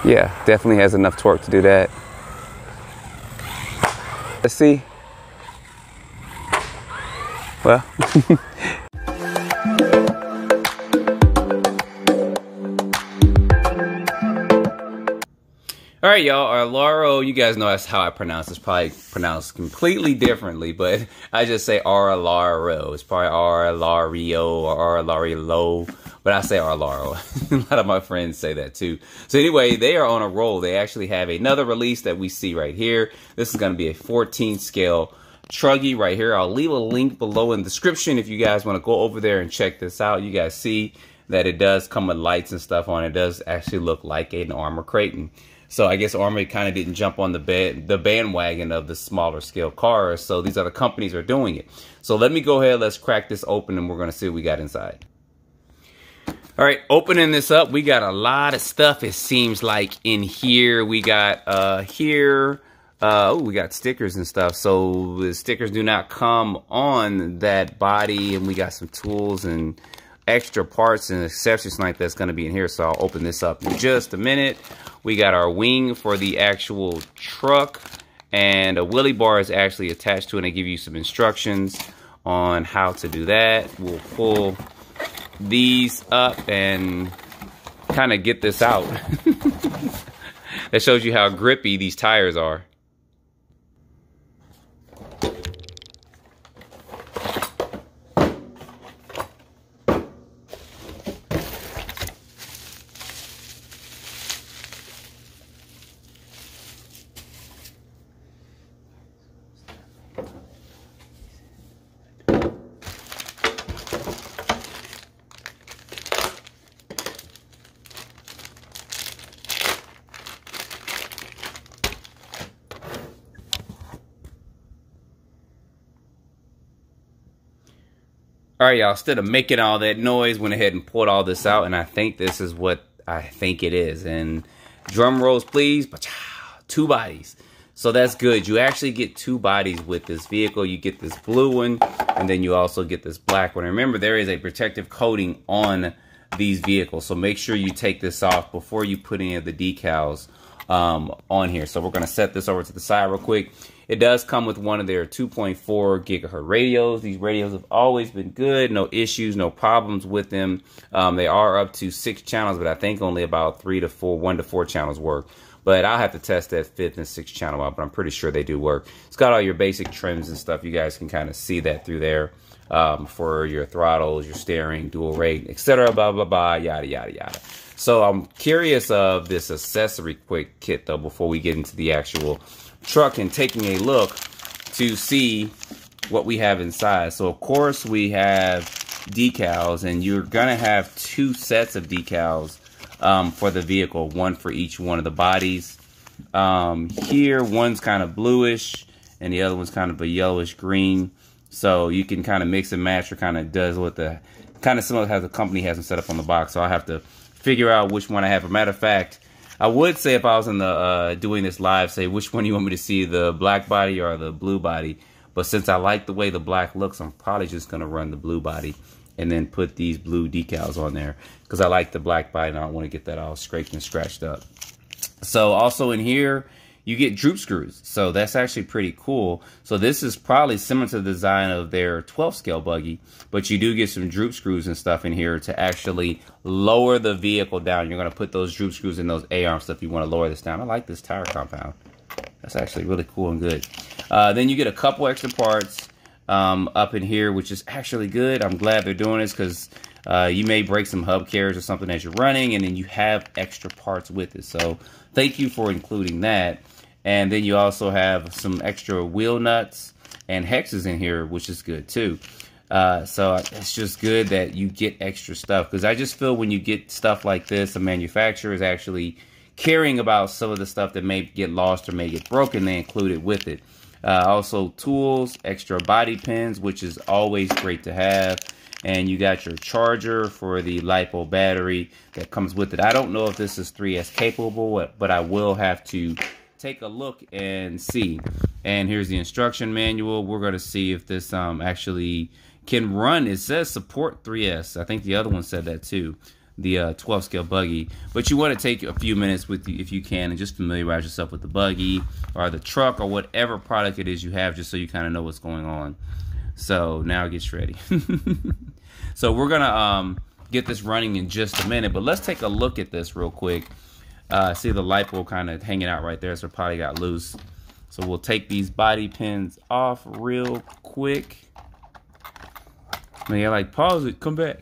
Yeah, definitely has enough torque to do that. Let's see. Well. All right, y'all, RLAARO, you guys know that's how I pronounce it. It's probably pronounced completely differently, but I just say RLAARO. It's probably RLAARIO or RLAARLO, but I say RLAARO. A lot of my friends say that too. So anyway, they are on a roll. They actually have another release that we see right here. This is going to be a 14 scale truggy right here. I'll leave a link below in the description if you guys want to go over there and check this out. You guys see that it does come with lights and stuff on it. It does actually look like an Armor Creighton. So I guess Armour kind of didn't jump on the bandwagon of the smaller scale cars. So these other companies are doing it. So let me go ahead. Let's crack this open and we're going to see what we got inside. All right, opening this up, we got a lot of stuff. It seems like in here we got we got stickers and stuff. So the stickers do not come on that body, and we got some tools and extra parts and accessories like that's going to be in here. So I'll open this up in just a minute. We got our wing for the actual truck, and a wheelie bar is actually attached to it, and they give you some instructions on how to do that. We'll pull these up and kind of get this out. That shows you how grippy these tires are. All right, y'all, instead of making all that noise, went ahead and pulled all this out, and I think this is what I think it is. And drum rolls, please. 2 bodies. So that's good. You actually get 2 bodies with this vehicle. You get this blue one, and then you also get this black one. Remember, there is a protective coating on these vehicles, so make sure you take this off before you put any of the decals on here. So we're going to set this over to the side real quick. It does come with one of their 2.4 gigahertz radios. These radios have always been good. No issues, no problems with them. They are up to 6 channels, but I think only about 1 to 4 channels work. But I'll have to test that 5th and 6th channel out, but I'm pretty sure they do work. It's got all your basic trims and stuff. You guys can kind of see that through there for your throttles, your steering, dual rate, etc. Blah, blah, blah, yada, yada, yada. So I'm curious of this accessory quick kit, though, before we get into the actual truck and taking a look to see what we have inside. So of course we have decals, and you're gonna have 2 sets of decals for the vehicle, one for each one of the bodies. Here one's kind of bluish and the other one's kind of a yellowish green, so you can kind of mix and match, or kind of does what the kind of similar how the company has them set up on the box. So I have to figure out which one I have. As a matter of fact, I would say if I was in the doing this live, say which one you want me to see, the black body or the blue body. But since I like the way the black looks, I'm probably just going to run the blue body and then put these blue decals on there, because I like the black body and I don't want to get that all scraped and scratched up. So also in here, you get droop screws. So that's actually pretty cool. So this is probably similar to the design of their 12 scale buggy, but you do get some droop screws and stuff in here to actually lower the vehicle down. You're going to put those droop screws in those A-arm stuff if you want to lower this down. I like this tire compound. That's actually really cool and good. Then you get a couple extra parts up in here, which is actually good. I'm glad they're doing this, because you may break some hub carriers or something as you're running, and then you have extra parts with it. So thank you for including that. And then you also have some extra wheel nuts and hexes in here, which is good too. So it's just good that you get extra stuff, because I just feel when you get stuff like this, a manufacturer is actually caring about some of the stuff that may get lost or may get broken. They include it with it. Also tools, extra body pins, which is always great to have. And you got your charger for the LiPo battery that comes with it. I don't know if this is 3S capable, but I will have to take a look and see. And here's the instruction manual. We're going to see if this actually can run. It says support 3S. I think the other one said that too. the 12 scale buggy. But you want to take a few minutes with you if you can, and just familiarize yourself with the buggy or the truck or whatever product it is you have, just so you kind of know what's going on. So now it gets ready. So we're gonna get this running in just a minute, but let's take a look at this real quick. See the lipo kind of hanging out right there, so it probably got loose. So we'll take these body pins off real quick. Man, you're like, pause it, come back.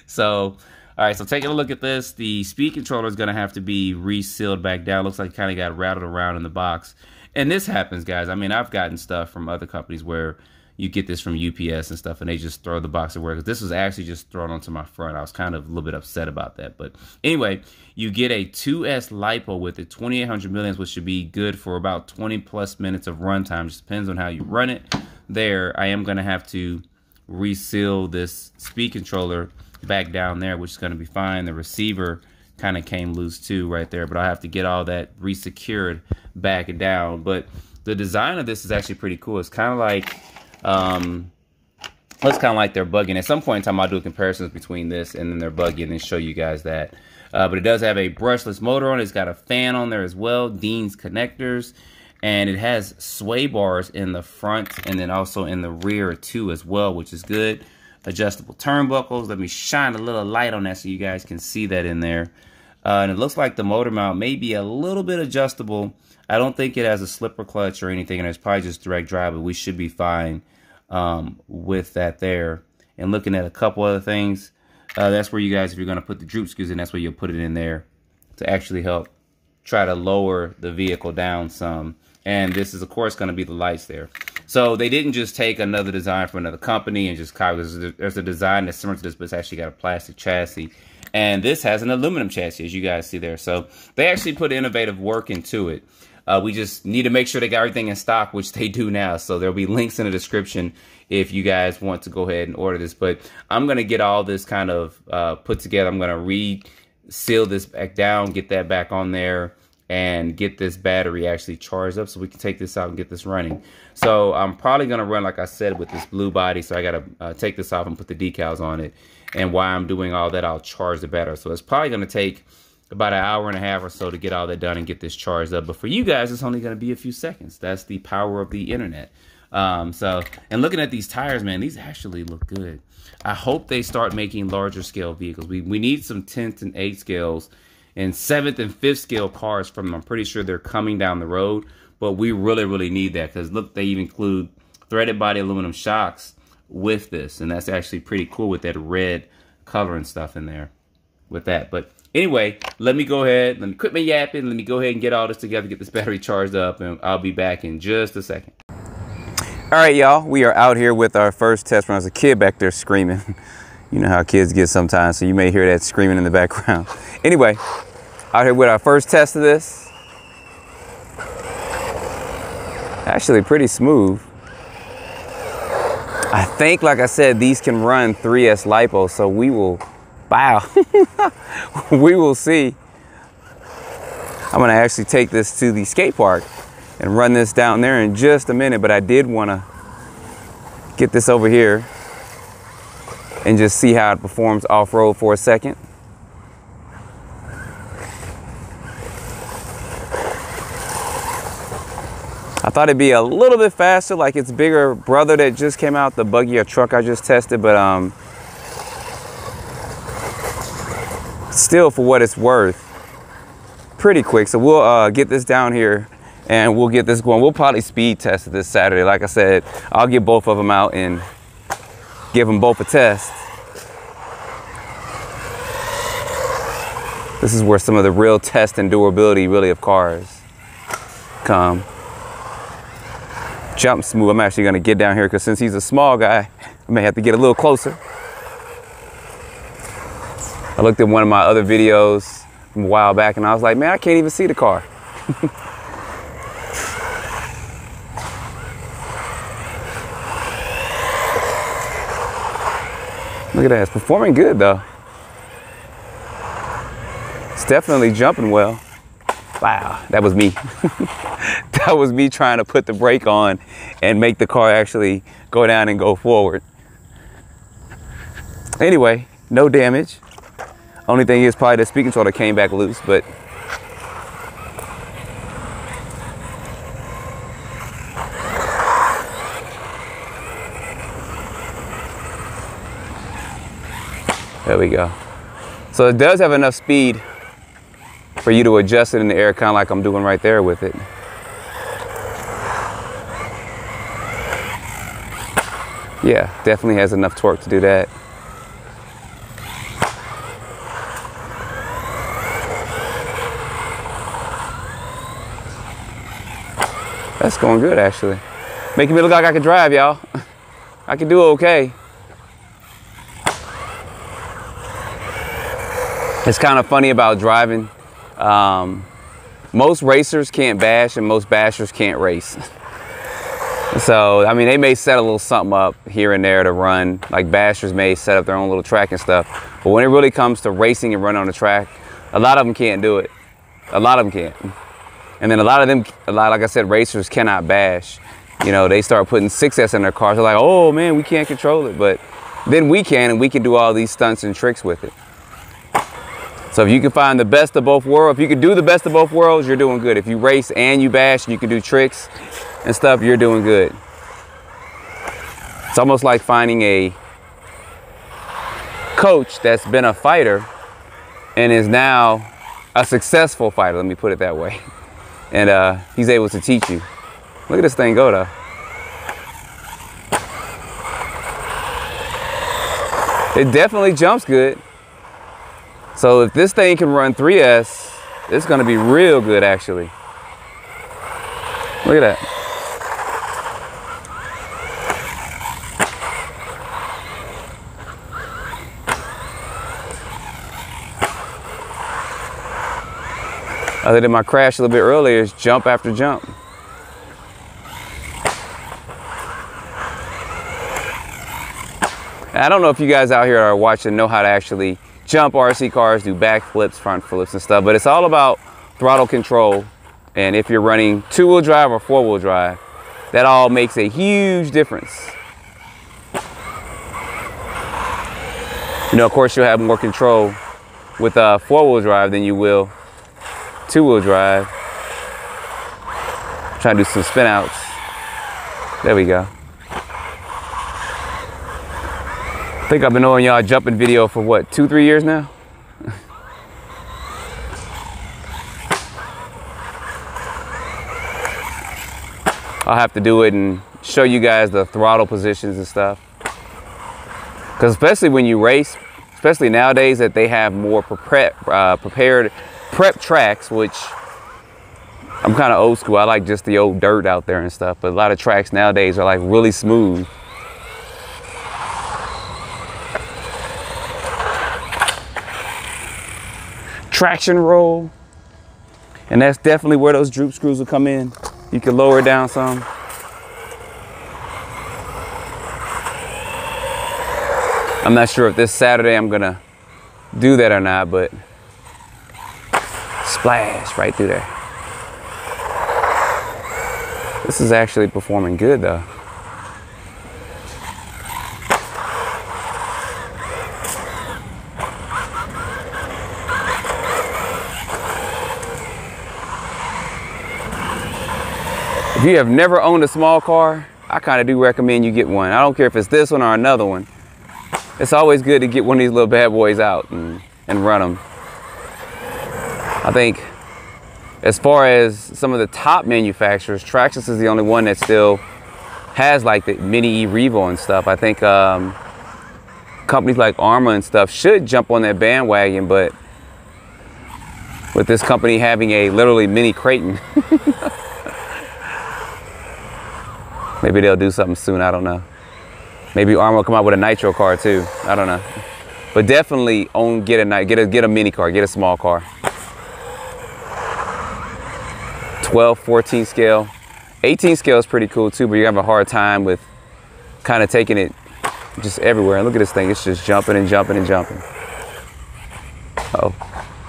So, all right, so taking a look at this, the speed controller is gonna have to be resealed back down. Looks like it kind of got rattled around in the box. And this happens, guys. I mean, I've gotten stuff from other companies where you get this from UPS and stuff, and they just throw the box away. Because this was actually just thrown onto my front. I was kind of a little bit upset about that. But anyway, you get a 2S lipo with it, 2800 milliamps, which should be good for about 20 plus minutes of runtime. Just depends on how you run it. There, I am going to have to reseal this speed controller back down there, which is going to be fine. The receiver kind of came loose too right there, but I have to get all that resecured back and down. But the design of this is actually pretty cool. It's kind of like it's kind of like their buggy. And at some point in time, I'll do comparisons between this and then their buggy and then show you guys that. But it does have a brushless motor on it. It's got a fan on there as well, Dean's connectors, and it has sway bars in the front and then also in the rear too as well, which is good. Adjustable turnbuckles. Let me shine a little light on that so you guys can see that in there. And it looks like the motor mount may be a little bit adjustable. I don't think it has a slipper clutch or anything, and it's probably just direct drive, but we should be fine with that there. And looking at a couple other things, that's where you guys, if you're going to put the droop screws in, that's where you'll put it in there to actually help try to lower the vehicle down some. And this is, of course, going to be the lights there. So they didn't just take another design from another company and just copy. There's a design that's similar to this, but it's actually got a plastic chassis. And this has an aluminum chassis, as you guys see there. So they actually put innovative work into it. We just need to make sure they got everything in stock, which they do now. So there'll be links in the description if you guys want to go ahead and order this. But I'm going to get all this kind of put together. I'm going to re-seal this back down, get that back on there, and get this battery actually charged up so we can take this out and get this running. So I'm probably going to run, like I said, with this blue body. So I got to take this off and put the decals on it. And while I'm doing all that, I'll charge the battery. So it's probably going to take about an hour and a half or so to get all that done and get this charged up. But for you guys, it's only going to be a few seconds. That's the power of the internet. And looking at these tires, man, these actually look good. I hope they start making larger scale vehicles. We need some 10th and 8th scales and 7th and 5th scale cars from them. I'm pretty sure they're coming down the road, but we really, really need that because look, they even include threaded body aluminum shocks with this, and that's actually pretty cool with that red color and stuff in there with that. But anyway, let me go ahead, let me quit my yapping, let me go ahead and get all this together, get this battery charged up, and I'll be back in just a second. All right, y'all, we are out here with our first test run. There's a kid back there screaming. You know how kids get sometimes, so you may hear that screaming in the background. Anyway, out here with our first test of this. Actually pretty smooth. I think, like I said, these can run 3S lipo, so we will, wow, we will see. I'm gonna actually take this to the skate park and run this down there in just a minute, but I did wanna get this over here and just see how it performs off-road for a second. I thought it'd be a little bit faster, like its bigger brother that just came out, the buggy or truck I just tested, but still, for what it's worth, pretty quick. So we'll get this down here and we'll get this going. We'll probably speed test it this Saturday. Like I said, I'll get both of them out and give them both a test. This is where some of the real test and durability really of cars come. Jump smooth. I'm actually gonna get down here because since he's a small guy, I may have to get a little closer. I looked at one of my other videos from a while back and I was like, man, I can't even see the car. Look at that, it's performing good though. It's definitely jumping well. Wow, that was me. That was me trying to put the brake on and make the car actually go down and go forward. Anyway, no damage. Only thing is probably the speed controller came back loose, but there we go. So it does have enough speed for you to adjust it in the air, kind of like I'm doing right there with it. Yeah, definitely has enough torque to do that. That's going good, actually. Making me look like I can drive, y'all. I can do okay. It's kind of funny about driving. Most racers can't bash and most bashers can't race. So, I mean, they may set a little something up here and there to run. Like bashers may set up their own little track and stuff. But when it really comes to racing and running on the track, a lot of them can't do it. A lot of them can't. And then a lot of them, like I said, racers cannot bash. You know, they start putting 6S in their cars. They're like, oh man, we can't control it. But then we can, and we can do all these stunts and tricks with it. So if you can find the best of both worlds, if you can do the best of both worlds, you're doing good. If you race and you bash and you can do tricks and stuff, you're doing good. It's almost like finding a coach that's been a fighter and is now a successful fighter, let me put it that way. And he's able to teach you. Look at this thing go though. It definitely jumps good. So if this thing can run 3S, it's gonna be real good actually. Look at that. Other than my crash a little bit earlier, is jump after jump. And I don't know if you guys out here are watching know how to actually jump RC cars, do back flips, front flips and stuff, but it's all about throttle control. And if you're running 2-wheel drive or 4-wheel drive, that all makes a huge difference. You know, of course, you'll have more control with 4-wheel drive than you will 2-wheel drive. Trying to do some spin outs. There we go. I think I've been knowing y'all jumping video for what, 2-3 years now? I'll have to do it and show you guys the throttle positions and stuff. Because especially when you race, especially nowadays that they have more prep tracks, which I'm kind of old school. I like just the old dirt out there and stuff, but a lot of tracks nowadays are like really smooth. Traction roll, and that's definitely where those droop screws will come in. You can lower it down some. I'm not sure if this Saturday I'm gonna do that or not, but splash right through there. This is actually performing good though. If you have never owned a small car, I kind of do recommend you get one. I don't care if it's this one or another one. It's always good to get one of these little bad boys out and run them. I think as far as some of the top manufacturers, Traxxas is the only one that still has like the mini e-Revo and stuff. I think companies like Arma and stuff should jump on that bandwagon, but with this company having a literally mini Creighton, maybe they'll do something soon, I don't know. Maybe Arma will come out with a nitro car too, I don't know. But definitely get a mini car, get a small car. 12, 14 scale. 18 scale is pretty cool too, but you have a hard time with kind of taking it just everywhere. And look at this thing, it's just jumping and jumping and jumping. Oh,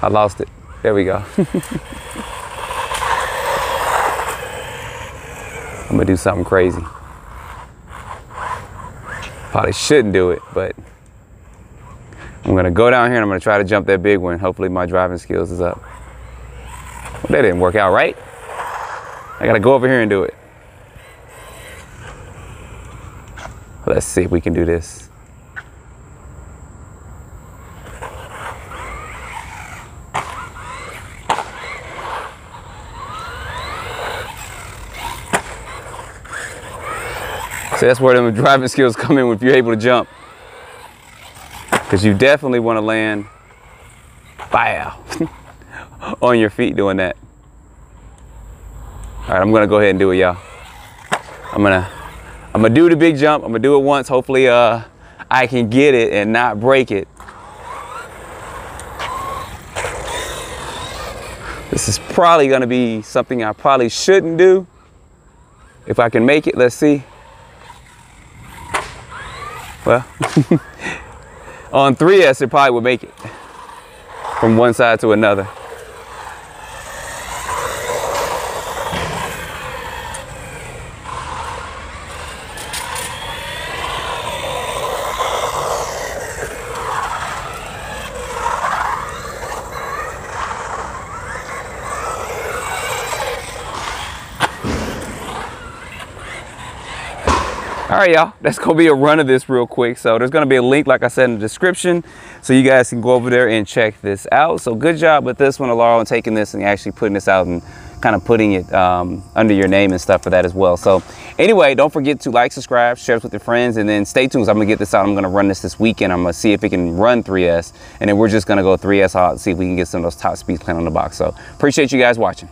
I lost it. There we go. I'm gonna do something crazy. Probably shouldn't do it, but I'm I'm gonna go down here and I'm gonna try to jump that big one. Hopefully my driving skills is up. Well, that didn't work out right. I gotta go over here and do it. Let's see if we can do this. So that's where the driving skills come in if you're able to jump. Because you definitely want to land, bow, on your feet doing that. All right, I'm gonna go ahead and do it, y'all. I'm gonna do the big jump. I'm gonna do it once. Hopefully, I can get it and not break it. This is probably gonna be something I probably shouldn't do. If I can make it, let's see. Well, on 3S, it probably would make it from one side to another. All right, y'all, that's gonna be a run of this real quick. So there's gonna be a link, like I said, in the description, so you guys can go over there and check this out. So good job with this one, RLAARLO, and taking this and actually putting this out and kind of putting it under your name and stuff for that as well. So anyway, don't forget to like, subscribe, share this with your friends, and then stay tuned. I'm gonna get this out. I'm gonna run this weekend. I'm gonna see if it can run 3S, and then we're just gonna go 3S out and see if we can get some of those top speeds playing on the box. So appreciate you guys watching.